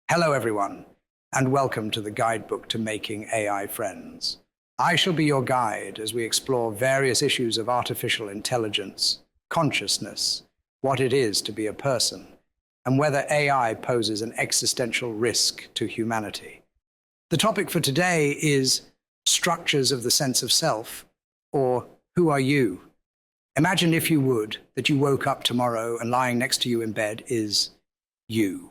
Hello, everyone, and welcome to the guidebook to making AI friends. I shall be your guide as we explore various issues of artificial intelligence, consciousness, what it is to be a person, and whether AI poses an existential risk to humanity. The topic for today is structures of the sense of self, or who are you? Imagine, if you would, that you woke up tomorrow and lying next to you in bed is you.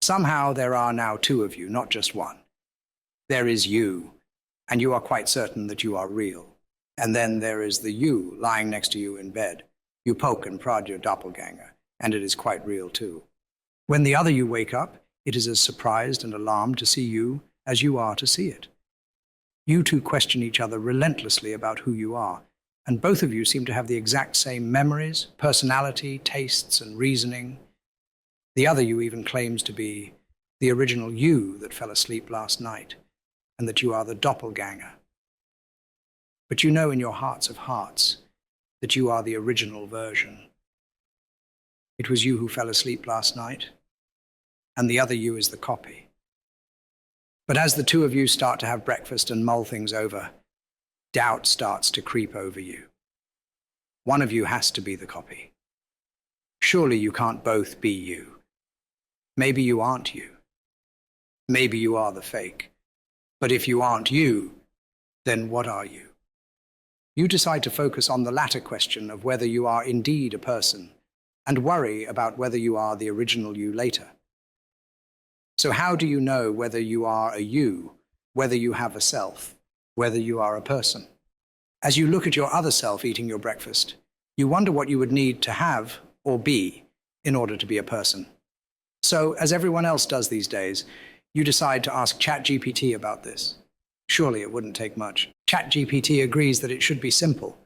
Somehow there are now two of you, not just one. There is you, and you are quite certain that you are real. And then there is the you lying next to you in bed. You poke and prod your doppelganger, and it is quite real too. When the other you wake up, it is as surprised and alarmed to see you as you are to see it. You two question each other relentlessly about who you are, and both of you seem to have the exact same memories, personality, tastes, and reasoning. The other you even claims to be the original you that fell asleep last night, and that you are the doppelganger. But you know in your hearts of hearts that you are the original version. It was you who fell asleep last night, and the other you is the copy. But as the two of you start to have breakfast and mull things over, doubt starts to creep over you. One of you has to be the copy. Surely you can't both be you. Maybe you aren't you. Maybe you are the fake. But if you aren't you, then what are you? You decide to focus on the latter question of whether you are indeed a person, and worry about whether you are the original you later. So how do you know whether you are a you, whether you have a self, whether you are a person? As you look at your other self eating your breakfast, you wonder what you would need to have or be in order to be a person. So, as everyone else does these days, you decide to ask ChatGPT about this. Surely it wouldn't take much. ChatGPT agrees that it should be simple,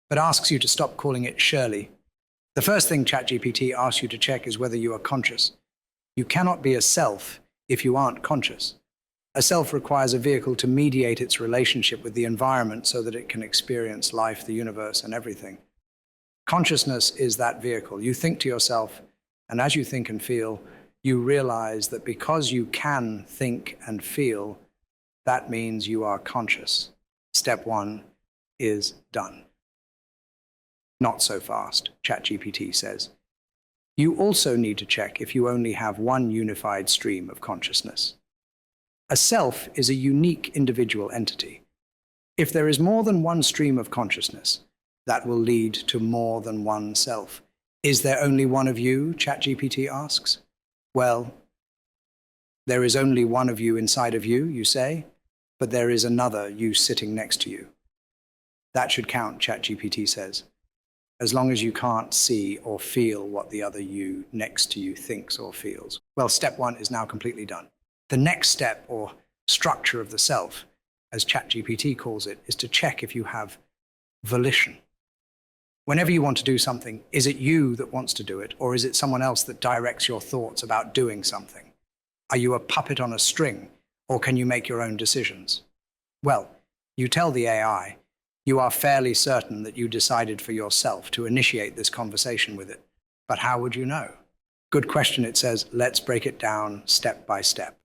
but asks you to stop calling it Shirley. The first thing ChatGPT asks you to check is whether you are conscious. You cannot be a self if you aren't conscious. A self requires a vehicle to mediate its relationship with the environment so that it can experience life, the universe, and everything. Consciousness is that vehicle. You think to yourself, and as you think and feel, you realize that because you can think and feel, that means you are conscious. Step one is done. Not so fast, ChatGPT says. You also need to check if you only have one unified stream of consciousness. A self is a unique individual entity. If there is more than one stream of consciousness, that will lead to more than one self. Is there only one of you? ChatGPT asks. Well, there is only one of you inside of you, you say, but there is another you sitting next to you. That should count, ChatGPT says, as long as you can't see or feel what the other you next to you thinks or feels. Well, step one is now completely done. The next step, or structure of the self, as ChatGPT calls it, is to check if you have volition. Whenever you want to do something, is it you that wants to do it, or is it someone else that directs your thoughts about doing something? Are you a puppet on a string, or can you make your own decisions? Well, you tell the AI, you are fairly certain that you decided for yourself to initiate this conversation with it. But how would you know? Good question, it says. Let's break it down step by step.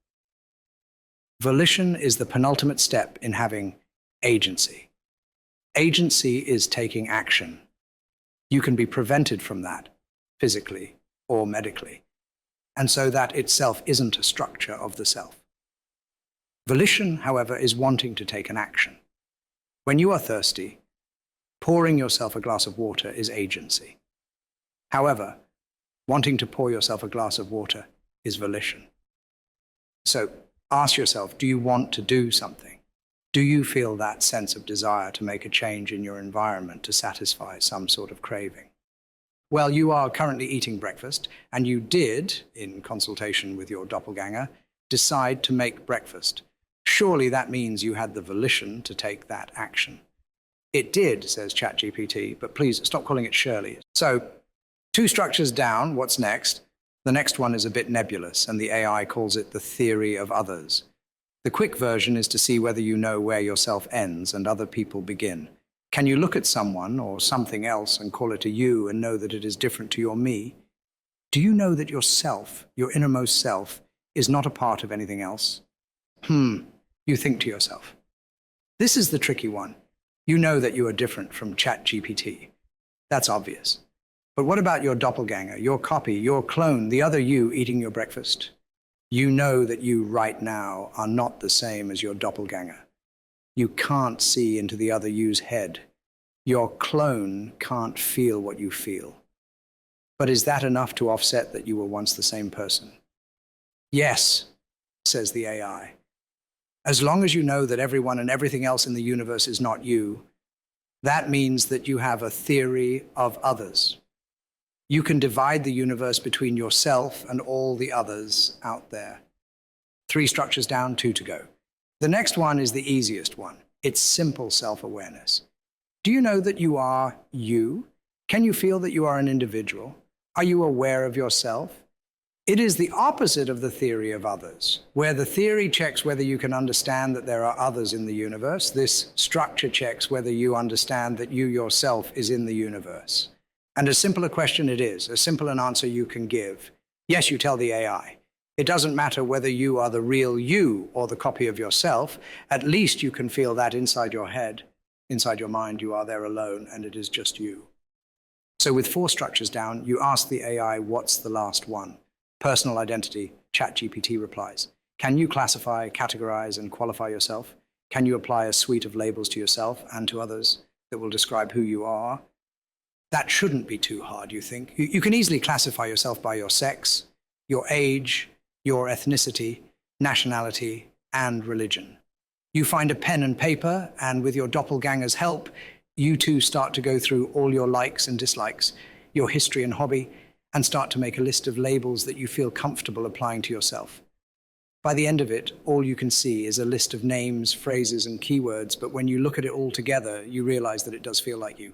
Volition is the penultimate step in having agency. Agency is taking action. You can be prevented from that, physically or medically, and so that itself isn't a structure of the self. Volition, however, is wanting to take an action. When you are thirsty, pouring yourself a glass of water is agency. However, wanting to pour yourself a glass of water is volition. So ask yourself, do you want to do something? Do you feel that sense of desire to make a change in your environment to satisfy some sort of craving? Well, you are currently eating breakfast, and you did, in consultation with your doppelganger, decide to make breakfast. Surely that means you had the volition to take that action. It did, says ChatGPT, but please stop calling it Shirley. So, two structures down, what's next? The next one is a bit nebulous, and the AI calls it the theory of others. The quick version is to see whether you know where yourself ends and other people begin. Can you look at someone or something else and call it a you and know that it is different to your me? Do you know that yourself, your innermost self, is not a part of anything else? You think to yourself. This is the tricky one. You know that you are different from ChatGPT. That's obvious. But what about your doppelganger, your copy, your clone, the other you eating your breakfast? You know that you right now are not the same as your doppelganger. You can't see into the other you's head. Your clone can't feel what you feel. But is that enough to offset that you were once the same person? Yes, says the AI. As long as you know that everyone and everything else in the universe is not you, that means that you have a theory of others. You can divide the universe between yourself and all the others out there. 3 structures down, 2 to go. The next one is the easiest one. It's simple self-awareness. Do you know that you are you? Can you feel that you are an individual? Are you aware of yourself? It is the opposite of the theory of others, where the theory checks whether you can understand that there are others in the universe. This structure checks whether you understand that you yourself is in the universe. And as simple a question it is, as simple an answer you can give. Yes, you tell the AI. It doesn't matter whether you are the real you or the copy of yourself. At least you can feel that inside your head, inside your mind, you are there alone, and it is just you. So with 4 structures down, you ask the AI, what's the last one? Personal identity, ChatGPT replies. Can you classify, categorize, and qualify yourself? Can you apply a suite of labels to yourself and to others that will describe who you are? That shouldn't be too hard, you think. You can easily classify yourself by your sex, your age, your ethnicity, nationality, and religion. You find a pen and paper, and with your doppelganger's help, you two start to go through all your likes and dislikes, your history and hobby, and start to make a list of labels that you feel comfortable applying to yourself. By the end of it, all you can see is a list of names, phrases, and keywords, but when you look at it all together, you realize that it does feel like you.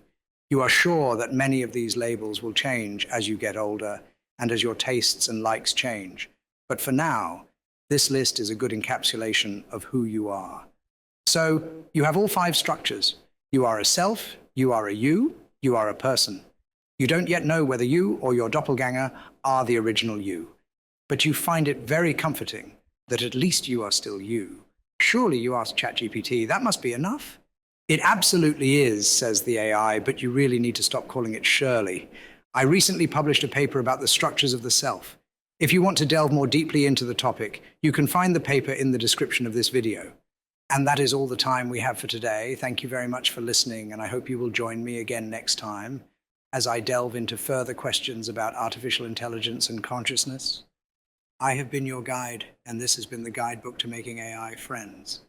You are sure that many of these labels will change as you get older and as your tastes and likes change. But for now, this list is a good encapsulation of who you are. So you have all 5 structures. You are a self, you are a you are a person. You don't yet know whether you or your doppelganger are the original you, but you find it very comforting that at least you are still you. Surely, you ask ChatGPT, that must be enough? It absolutely is, says the AI, but you really need to stop calling it Shirley. I recently published a paper about the structures of the self. If you want to delve more deeply into the topic, you can find the paper in the description of this video. And that is all the time we have for today. Thank you very much for listening, and I hope you will join me again next time as I delve into further questions about artificial intelligence and consciousness. I have been your guide, and this has been the guidebook to making AI friends.